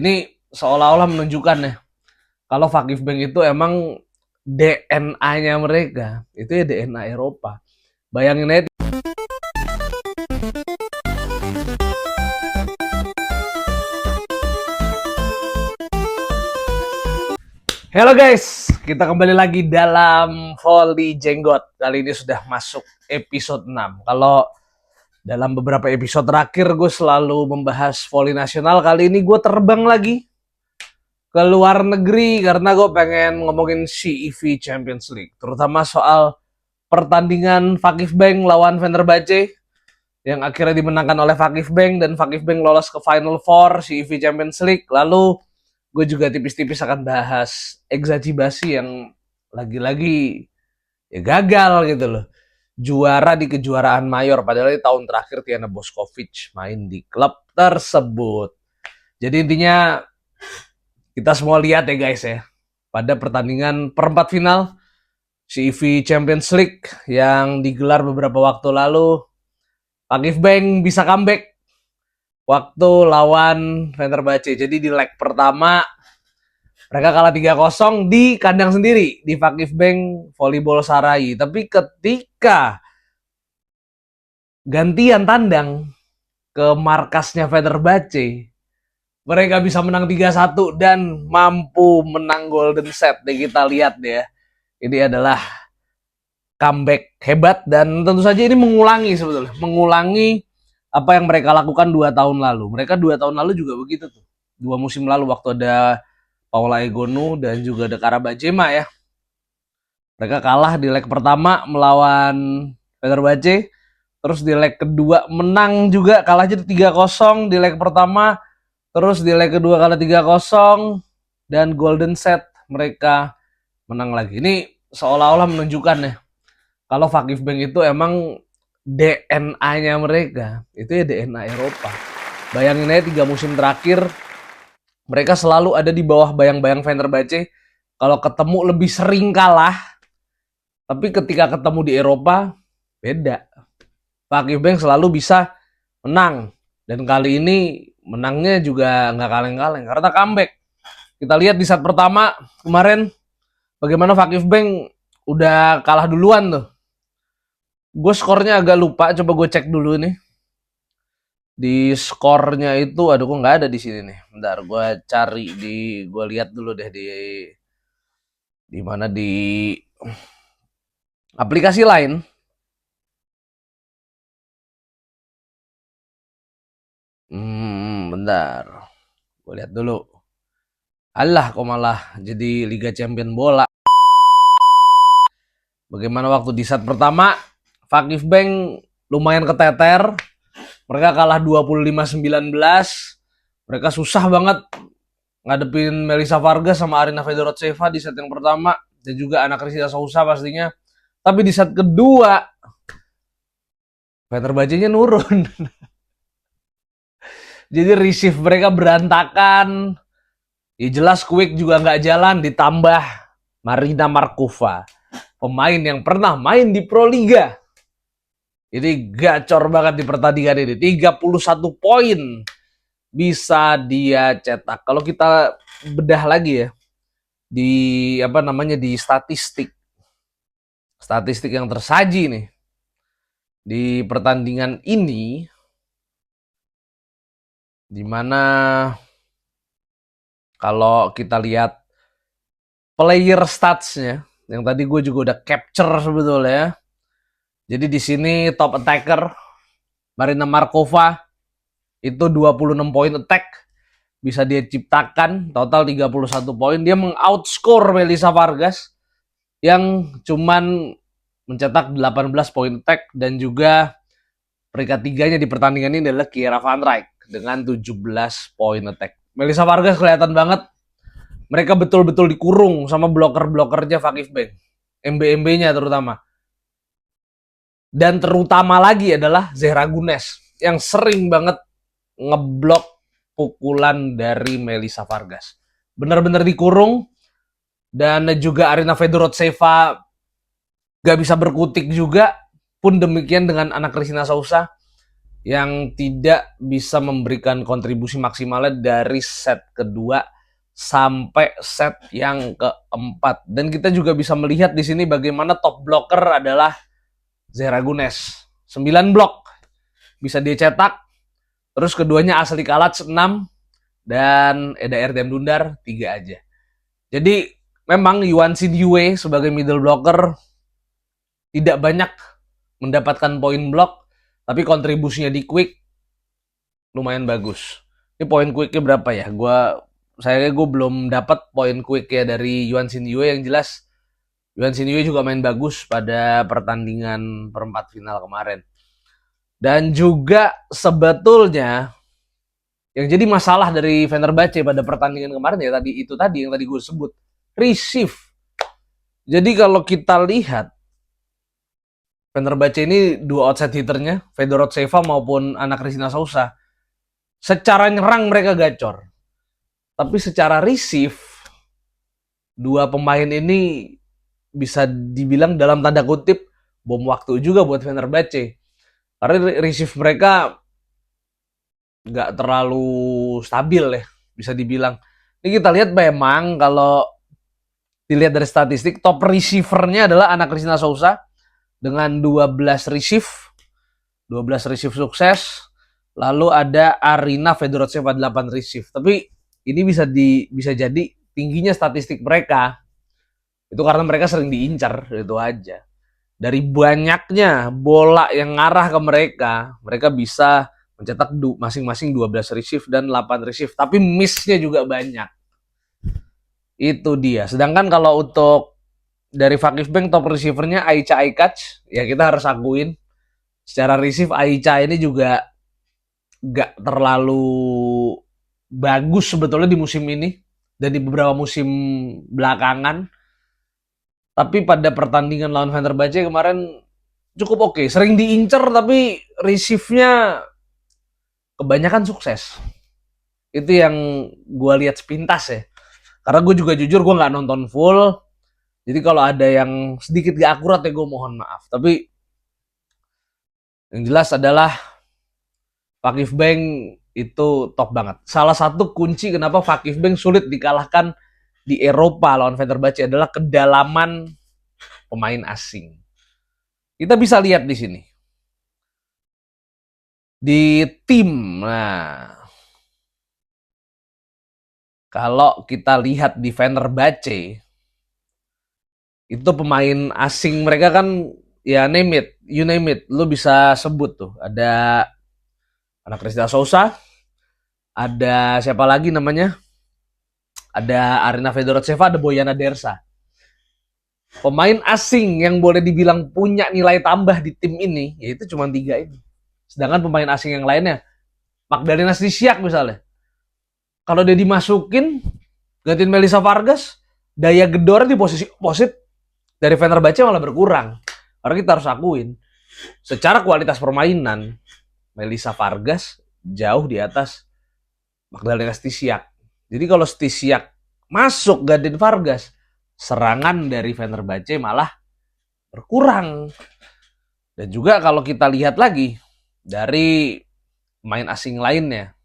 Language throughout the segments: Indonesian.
Ini seolah-olah menunjukkan ya, kalau Fakif Bank itu emang DNA-nya mereka, itu ya DNA Eropa. Bayangin aja. Hello guys, kita kembali lagi dalam Volley Jenggot. Kali ini sudah masuk episode 6. Kalau dalam beberapa episode terakhir gue selalu membahas volley nasional, kali ini gue terbang lagi ke luar negeri karena gue pengen ngomongin CEV Champions League, terutama soal pertandingan Fakif Bank lawan Fenerbahce yang akhirnya dimenangkan oleh Fakif Bank dan Fakif Bank lolos ke Final Four CEV Champions League. Lalu gue juga tipis-tipis akan bahas Exacti Basi yang lagi-lagi ya gagal gitu loh, juara di kejuaraan mayor, padahal di tahun terakhir Tiana Boskovic main di klub tersebut. Jadi intinya kita semua lihat ya guys ya, pada pertandingan perempat final CEV Champions League yang digelar beberapa waktu lalu, Fakif Bank bisa comeback waktu lawan Fenerbahce. Jadi di leg pertama mereka kalah 3-0 di kandang sendiri di Fakif Bank Volleyball Sarai. Tapi ketika gantian tandang ke markasnya Fenerbahce, mereka bisa menang 3-1 dan mampu menang golden set. Deh, kita lihat deh ya. Ini adalah comeback hebat dan tentu saja ini mengulangi sebetulnya. Mengulangi apa yang mereka lakukan 2 tahun lalu. Mereka 2 tahun lalu juga begitu tuh. 2 musim lalu waktu ada Paula Egonu dan juga ada Karabajema ya. Mereka kalah di leg pertama melawan Fenerbahce. Terus di leg kedua menang juga, kalah jadi 3-0 di leg pertama. Terus di leg kedua kalah 3-0 dan golden set mereka menang lagi. Ini seolah-olah menunjukkan ya, kalau Fakif Bank itu emang DNA-nya mereka, itu ya DNA Eropa. Bayangin aja 3 musim terakhir mereka selalu ada di bawah bayang-bayang Fenerbahce. Kalau ketemu lebih sering kalah, tapi ketika ketemu di Eropa beda. Fakif Bank selalu bisa menang, dan kali ini menangnya juga nggak kaleng-kaleng karena comeback. Kita lihat di set pertama kemarin bagaimana Fakif Bank udah kalah duluan tuh. Gue skornya agak lupa, coba gue cek dulu nih. Di skornya itu, aduh kok nggak ada di sini nih. Bentar, gue cari gue lihat dulu deh di mana di aplikasi lain. Bentar, gue lihat dulu. Alah, kok malah jadi Liga Champion bola. Bagaimana waktu di set pertama, Fakif Bank lumayan keteter. Mereka kalah 25-19. Mereka susah banget ngadepin Melissa Vargas sama Arina Fedorotseva di set yang pertama. Dan juga anak Kristina Sousa pastinya. Tapi di set kedua, Fenerbahce-nya nurun. Jadi receive mereka berantakan. Ya jelas Quick juga nggak jalan, ditambah Marina Markova, pemain yang pernah main di Proliga. Jadi gacor banget di pertandingan ini. 31 poin bisa dia cetak. Kalau kita bedah lagi ya di di statistik yang tersaji nih di pertandingan ini, dimana kalau kita lihat player statsnya yang tadi gue juga udah capture sebetulnya ya. Jadi di sini top attacker Marina Markova itu 26 poin attack bisa dia ciptakan, total 31 poin. Dia meng-outscore Melissa Vargas yang cuman mencetak 18 poin attack, dan juga peringkat 3-nya di pertandingan ini adalah Kiera Van Rijk dengan 17 poin attack. Melissa Vargas kelihatan banget mereka betul-betul dikurung sama bloker-blokernya Fakif Bank, MB-MB-nya terutama. Dan terutama lagi adalah Zehra Gunes yang sering banget ngeblok pukulan dari Melissa Vargas. Benar-benar dikurung. Dan juga Arina Fedorotseva gak bisa berkutik juga. Pun demikian dengan anak Kristina Sousa. yang tidak bisa memberikan kontribusi maksimalnya dari set kedua sampai set yang keempat. Dan kita juga bisa melihat di sini bagaimana top blocker adalah Zeragunes. 9 blok bisa dia cetak. Terus keduanya Asli Kalac 6 dan Eda Erdem Dundar 3 aja. Jadi memang Yuan Sin Yue sebagai middle blocker tidak banyak mendapatkan poin blok, tapi kontribusinya di quick lumayan bagus. Ini poin quicknya berapa ya? Gue belum dapat poin quick ya dari Yuan Sin Yue. Yang jelas Yuan Sin Yue juga main bagus pada pertandingan perempat final kemarin. Dan juga sebetulnya yang jadi masalah dari Fenerbahce pada pertandingan kemarin ya tadi yang tadi gue sebut, receive. Jadi kalau kita lihat Fenerbahce ini dua outside hitternya, Fedorot Seva maupun Ana Cristina Sousa, secara nyerang mereka gacor. Tapi secara receive, dua pemain ini bisa dibilang dalam tanda kutip bom waktu juga buat Fenerbahce. Karena receive mereka nggak terlalu stabil ya, bisa dibilang. Ini kita lihat memang kalau dilihat dari statistik, top receivernya adalah Ana Cristina Sousa dengan 12 receive sukses. Lalu ada Arina Fedorceva 8 receive. Tapi ini bisa jadi tingginya statistik mereka itu karena mereka sering diincar, itu aja. Dari banyaknya bola yang ngarah ke mereka bisa mencetak masing-masing 12 receive dan 8 receive. Tapi miss-nya juga banyak. Itu dia. Sedangkan kalau untuk dari Vakifbank top receivernya Aicha Aikac, ya kita harus akuin secara receive Aicha ini juga gak terlalu bagus sebetulnya di musim ini dan di beberapa musim belakangan. Tapi pada pertandingan lawan Fenerbahce kemarin cukup oke. Sering diincer tapi receive-nya kebanyakan sukses. Itu yang gue lihat sepintas ya. Karena gue juga jujur gue gak nonton full. Jadi kalau ada yang sedikit gak akurat ya gue mohon maaf. Tapi yang jelas adalah Vakifbank itu top banget. Salah satu kunci kenapa Vakifbank sulit dikalahkan di Eropa lawan Fenerbahce adalah kedalaman pemain asing. Kita bisa lihat di sini. Di tim, nah kalau kita lihat di Fenerbahce, itu pemain asing mereka kan ya you name it, lu bisa sebut tuh. Ada Ana Cristina Sousa, ada siapa lagi namanya? Ada Arina Fedorceva, ada Bojana Dersa. Pemain asing yang boleh dibilang punya nilai tambah di tim ini, yaitu cuma 3 ini. Sedangkan pemain asing yang lainnya, Magdalena Stysiak misalnya, kalau dia dimasukin gantiin Melissa Vargas, daya gedornya di posisi oposit dari Fenerbahce malah berkurang. Karena kita harus akuin, secara kualitas permainan, Melissa Vargas jauh di atas Magdalena Stysiak. Jadi kalau Stysiak masuk gantiin Vargas, serangan dari Fenerbahce malah berkurang. Dan juga kalau kita lihat lagi dari pemain asing lainnya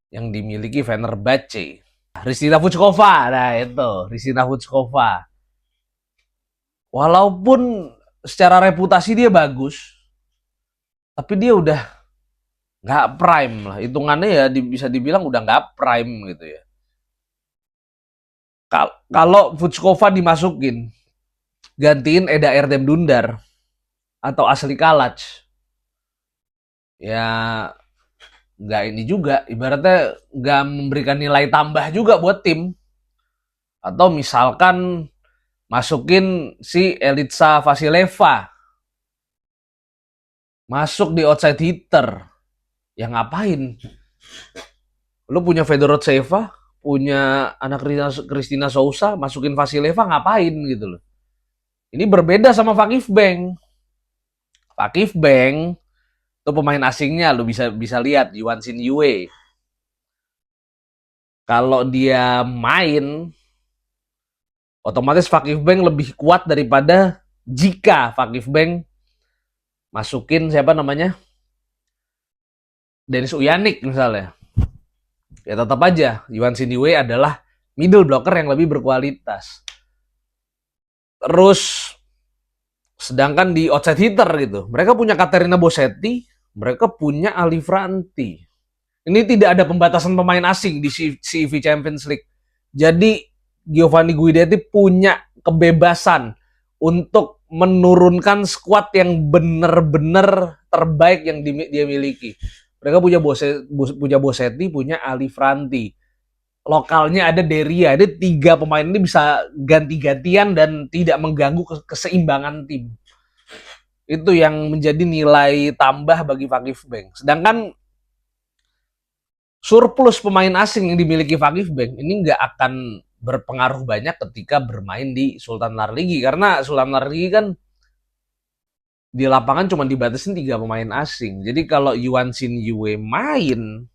yang dimiliki Fenerbahce, Hristina Vučková, nah itu Hristina Vučková. Walaupun secara reputasi dia bagus, tapi dia udah nggak prime lah. Hitungannya ya bisa dibilang udah nggak prime gitu ya. Kalau Vučková dimasukin, gantiin Eda Erdem Dundar atau Asli Kalac, ya nggak ini juga, ibaratnya nggak memberikan nilai tambah juga buat tim. Atau misalkan masukin si Elitsa Vasileva masuk di outside hitter, ya ngapain? Lu punya Fedorceva, punya anak Cristina Sousa, masukin Vasileva ngapain gitu loh. Ini berbeda sama Vakifbank. Vakifbank itu pemain asingnya lu bisa lihat Yuan Sin Yue. Kalau dia main, otomatis Vakifbank lebih kuat daripada jika Vakifbank masukin siapa namanya? Denis Uyanik misalnya, ya tetap aja Yuan Siniwe adalah middle blocker yang lebih berkualitas. Terus sedangkan di outside hitter gitu, mereka punya Katerina Bossetti, mereka punya Ali Franti. Ini tidak ada pembatasan pemain asing di CV Champions League. Jadi Giovanni Guidetti punya kebebasan untuk menurunkan skuad yang benar-benar terbaik yang dia miliki. Mereka punya Bossetti, punya Ali Franti. Lokalnya ada Deria. Jadi 3 pemain ini bisa ganti-gantian dan tidak mengganggu keseimbangan tim. Itu yang menjadi nilai tambah bagi Fakif Bank. Sedangkan surplus pemain asing yang dimiliki Fakif Bank ini nggak akan berpengaruh banyak ketika bermain di Sultan Larligi, karena Sultan Larligi kan di lapangan cuma dibatasin 3 pemain asing. Jadi kalau Yuan Sin Yue main,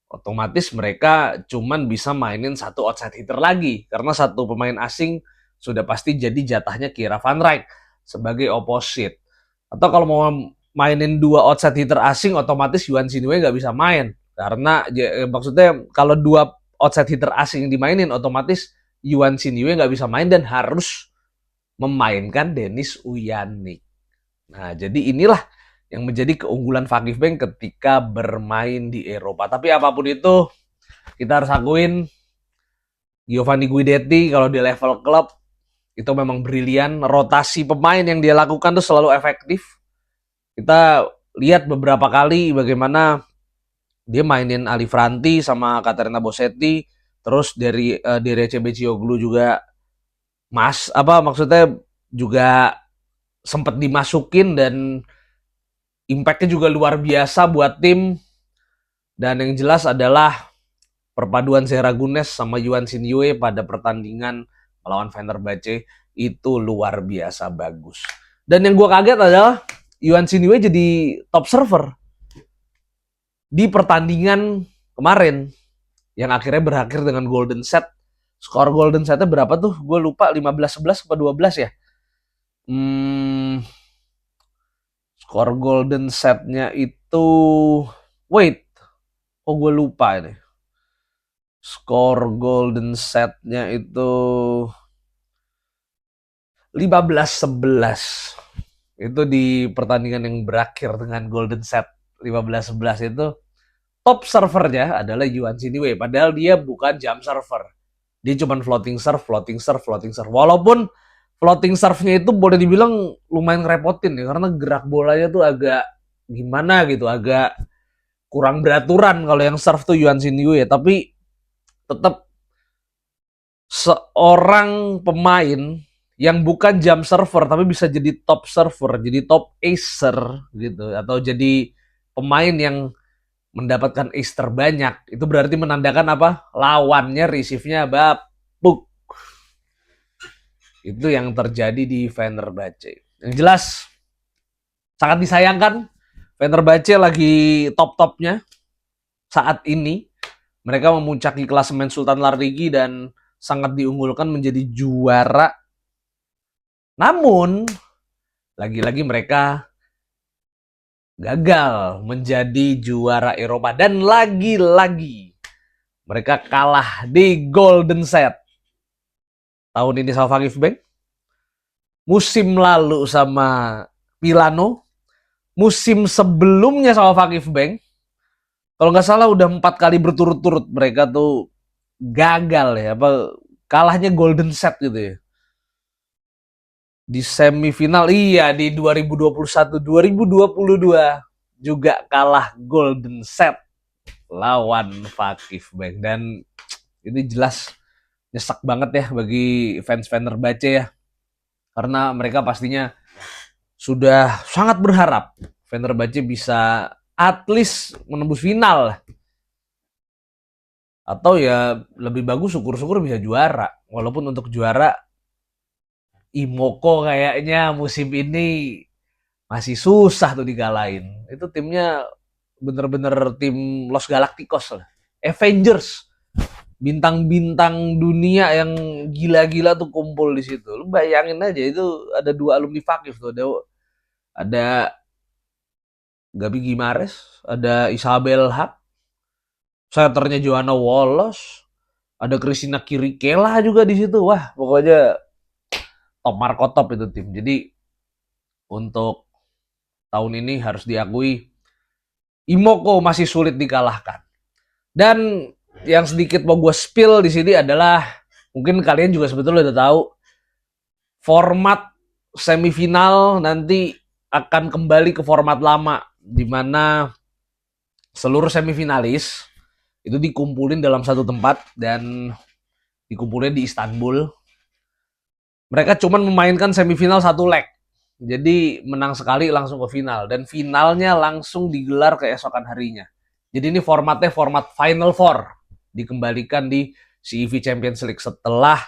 otomatis mereka cuman bisa mainin 1 outside hitter lagi, karena 1 pemain asing sudah pasti jadi jatahnya Kira Van Rijk sebagai opposite. Atau kalau mau mainin 2 outside hitter asing, otomatis Yuan Sin Yue nggak bisa main. Karena maksudnya kalau 2 outside hitter asing dimainin, otomatis Yuan Sin Yue nggak bisa main dan harus memainkan Denis Uyanik. Nah, jadi inilah yang menjadi keunggulan Fakif Bank ketika bermain di Eropa. Tapi apapun itu, kita harus akuin Giovanni Guidetti kalau di level klub itu memang brilian. Rotasi pemain yang dia lakukan tuh selalu efektif. Kita lihat beberapa kali bagaimana dia mainin Ali Franti sama Katerina Bossetti, terus dari CB Cioglu juga maksudnya juga sempat dimasukin dan impactnya juga luar biasa buat tim. Dan yang jelas adalah perpaduan Seragunes sama Yuan Sin Yue pada pertandingan melawan Fenerbahce itu luar biasa bagus. Dan yang gue kaget adalah Yuan Sin Yue jadi top server di pertandingan kemarin yang akhirnya berakhir dengan golden set. Skor golden setnya berapa tuh? Gue lupa, 15-11 atau 12 ya. Skor golden setnya itu, wait, oh gue lupa ini. Skor golden setnya itu 15-11. Itu di pertandingan yang berakhir dengan golden set 15-11 itu. Top servernya adalah Yuan Sin Yue, padahal dia bukan jump server. Dia cuma floating serve. Walaupun floating serve-nya itu boleh dibilang lumayan ngerepotin ya, karena gerak bolanya tuh agak gimana gitu, agak kurang beraturan kalau yang serve tuh Yuan Sin Yue. Tapi tetap seorang pemain yang bukan jump server tapi bisa jadi top server, jadi top acer gitu, atau jadi pemain yang mendapatkan ace terbanyak, itu berarti menandakan apa? Lawannya receive-nya bapuk. Itu yang terjadi di Fenerbahce. Yang jelas sangat disayangkan, Fenerbahce lagi top-topnya saat ini. Mereka memuncaki klasemen Sultan Larligi dan sangat diunggulkan menjadi juara. Namun, lagi-lagi mereka gagal menjadi juara Eropa. Dan lagi-lagi mereka kalah di golden set. Tahun ini sama Fakif Bank. Musim lalu sama Milano. Musim sebelumnya sama Fakif Bank. Kalau nggak salah udah 4 kali berturut-turut mereka tuh gagal ya. Kalahnya golden set gitu ya. Di semifinal, iya, di 2021, 2022 juga kalah golden set lawan Fakif Bank. Dan ini jelas nyesek banget ya bagi fans Fenerbahce ya, karena mereka pastinya sudah sangat berharap Fenerbahce bisa at least menembus final, atau ya lebih bagus syukur-syukur bisa juara. Walaupun untuk juara Imoko kayaknya musim ini masih susah tuh digalahin. Itu timnya bener-bener tim Los Galacticos lah, Avengers, bintang-bintang dunia yang gila-gila tuh kumpul di situ. Lu bayangin aja, itu ada 2 alumni Fakif tuh, ada Gabi Gimares, ada Isabel Haq, setternya Joanna Wallace, ada Christina Kirikela juga di situ. Wah, pokoknya top Marco top itu tim. Jadi untuk tahun ini harus diakui Imoko masih sulit dikalahkan. Dan yang sedikit mau gue spill di sini adalah mungkin kalian juga sebetulnya udah tahu format semifinal nanti akan kembali ke format lama di mana seluruh semifinalis itu dikumpulin dalam satu tempat dan dikumpulin di Istanbul. Mereka cuma memainkan semifinal satu leg. Jadi menang sekali langsung ke final dan finalnya langsung digelar keesokan harinya. Jadi ini formatnya format Final Four dikembalikan di CEV Champions League setelah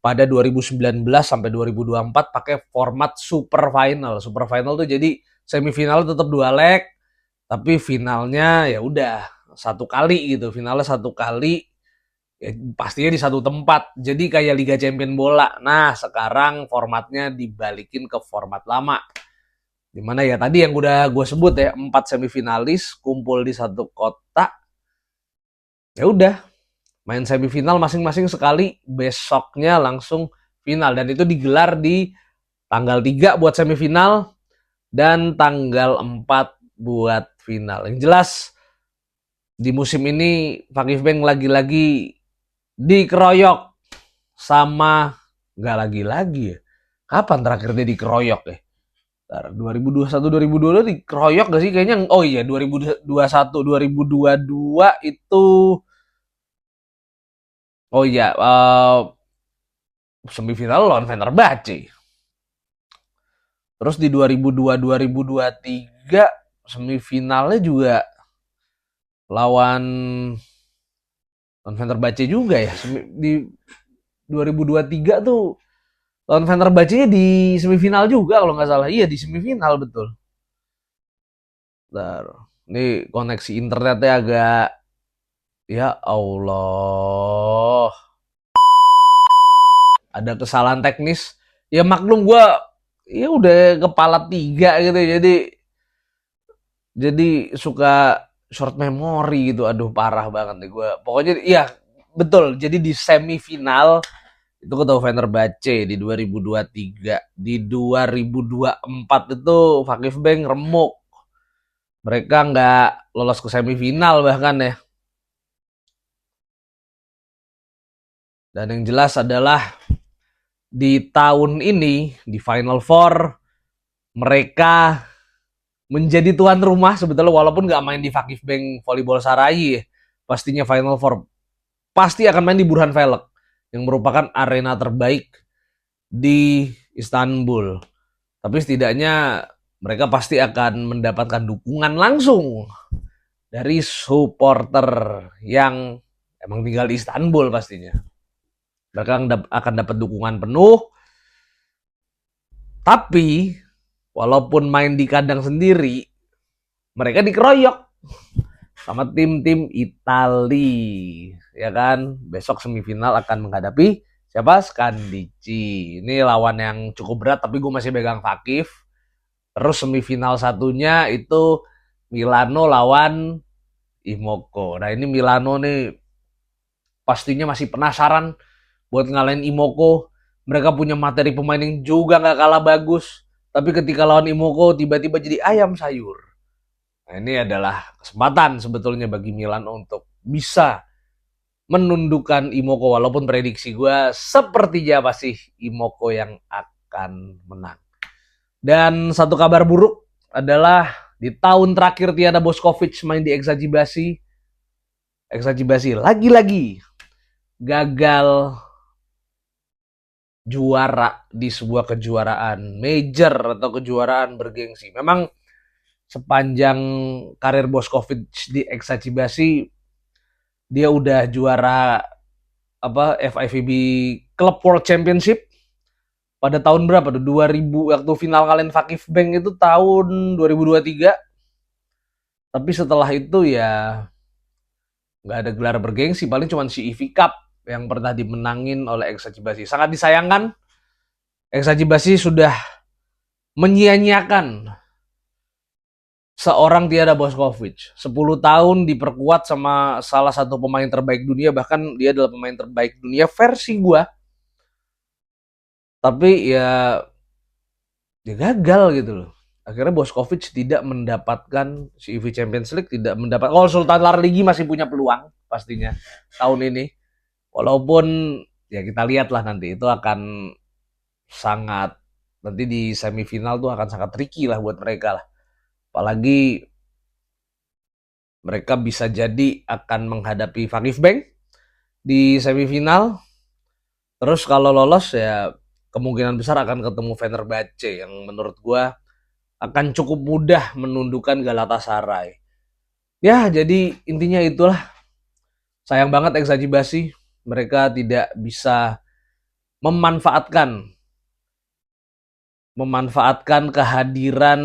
pada 2019 sampai 2024 pakai format Super Final. Super Final tuh jadi semifinal tetap dua leg, tapi finalnya ya udah satu kali gitu. Finalnya satu kali, ya, pastinya di satu tempat. Jadi kayak Liga Champion bola. Nah, sekarang formatnya dibalikin ke format lama. Dimana ya tadi yang udah gue sebut ya, 4 semifinalis kumpul di satu kota. Ya udah, main semifinal masing-masing sekali, besoknya langsung final. Dan itu digelar di tanggal 3 buat semifinal dan tanggal 4 buat final. Yang jelas di musim ini Fakif Bank lagi-lagi dikeroyok sama, nggak lagi-lagi ya. Kapan terakhir dia dikeroyok ya? 2021 2022 dikeroyok gak sih kayaknya? Oh iya, 2021 2022 itu, oh iya, semifinal lawan Fenerbahce. Terus di 2002 2023 semifinalnya juga lawan Fenerbahce juga ya. Di 2023 tuh lawan Fenerbahce di semifinal juga kalau nggak salah. Iya, di semifinal betul. Bentar. Ini koneksi internetnya agak, ya Allah, ada kesalahan teknis. Ya maklum gue, ya udah kepala tiga gitu, jadi suka short memory gitu. Aduh, parah banget nih gue. Pokoknya iya betul. Jadi di semifinal itu ketemu Fenerbahce di 2023. Di 2024 itu Fakif Bank remuk. Mereka nggak lolos ke semifinal bahkan ya. Dan yang jelas adalah di tahun ini di Final Four mereka menjadi tuan rumah sebetulnya, walaupun nggak main di Fakif Bank Volleyball Sarai ya. Pastinya Final Four pasti akan main di Burhan Velek yang merupakan arena terbaik di Istanbul. Tapi setidaknya mereka pasti akan mendapatkan dukungan langsung dari supporter yang emang tinggal di Istanbul pastinya. Mereka akan dapat dukungan penuh. Tapi walaupun main di kandang sendiri, mereka dikeroyok sama tim-tim Itali, ya kan? Besok semifinal akan menghadapi siapa? Skandici. Ini lawan yang cukup berat, tapi gue masih pegang Fakif. Terus semifinal satunya itu Milano lawan Imoko. Nah ini Milano nih pastinya masih penasaran buat ngalahin Imoko. Mereka punya materi pemain yang juga nggak kalah bagus. Tapi ketika lawan Imoko tiba-tiba jadi ayam sayur. Nah ini adalah kesempatan sebetulnya bagi Milan untuk bisa menundukkan Imoko. Walaupun prediksi gue sepertinya pasti Imoko yang akan menang. Dan satu kabar buruk adalah di tahun terakhir Tiana Boskovic main di Eksajibasi. Eksajibasi lagi-lagi gagal juara di sebuah kejuaraan major atau kejuaraan bergengsi. Memang sepanjang karir Boskovic di Eksajibasi dia udah juara FIVB Club World Championship pada tahun berapa tuh? 2000 waktu final kalian Fakif Bank itu tahun 2023. Tapi setelah itu ya nggak ada gelar bergengsi, paling cuma CEV Cup yang pernah dimenangin oleh Eksajibasi. Sangat disayangkan, Eksajibasi sudah menyia-nyiakan seorang Tiana Bošković. 10 tahun diperkuat sama salah satu pemain terbaik dunia, bahkan dia adalah pemain terbaik dunia versi gua. Tapi ya dia gagal gitu loh. Akhirnya Bošković tidak mendapatkan CEV Champions League, tidak mendapat. Kalau Sultan Larligi masih punya peluang pastinya tahun ini. Walaupun ya kita lihat lah nanti itu akan sangat, nanti di semifinal tuh akan sangat tricky lah buat mereka lah. Apalagi mereka bisa jadi akan menghadapi Fakif Bank di semifinal. Terus kalau lolos ya kemungkinan besar akan ketemu Fenerbahce yang menurut gua akan cukup mudah menundukkan Galatasaray. Ya, jadi intinya itulah. Sayang banget Basi mereka tidak bisa memanfaatkan kehadiran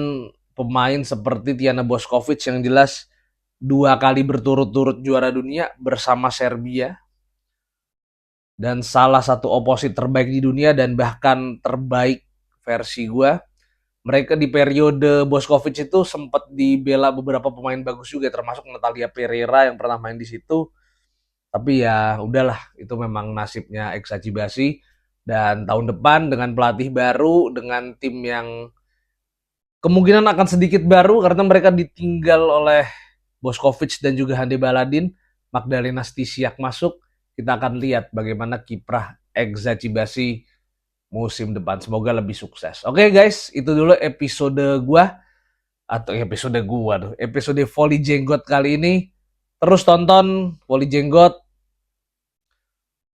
pemain seperti Tiana Bošković yang jelas 2 kali berturut-turut juara dunia bersama Serbia dan salah satu oposit terbaik di dunia dan bahkan terbaik versi gue. Mereka di periode Bošković itu sempat dibela beberapa pemain bagus juga, termasuk Natalia Pereira yang pernah main di situ. Tapi ya udahlah, itu memang nasibnya Basi. Dan tahun depan dengan pelatih baru, dengan tim yang kemungkinan akan sedikit baru karena mereka ditinggal oleh Bošković dan juga Hande Baladin, Magdalena Stisiak masuk. Kita akan lihat bagaimana kiprah Basi musim depan. Semoga lebih sukses. Oke guys, itu dulu episode gua atau episode Volley Jenggot kali ini. Terus tonton Volley Jenggot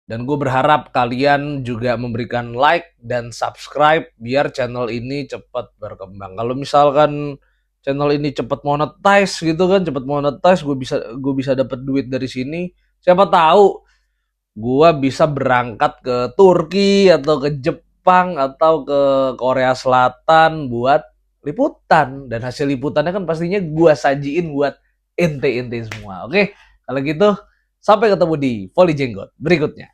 dan gue berharap kalian juga memberikan like dan subscribe biar channel ini cepat berkembang. Kalau misalkan channel ini cepat monetize gitu kan, gue bisa dapat duit dari sini. Siapa tahu gue bisa berangkat ke Turki atau ke Jepang atau ke Korea Selatan buat liputan, dan hasil liputannya kan pastinya gue sajiin buat ente semua. Oke, kalau gitu sampai ketemu di Volley Jenggot berikutnya.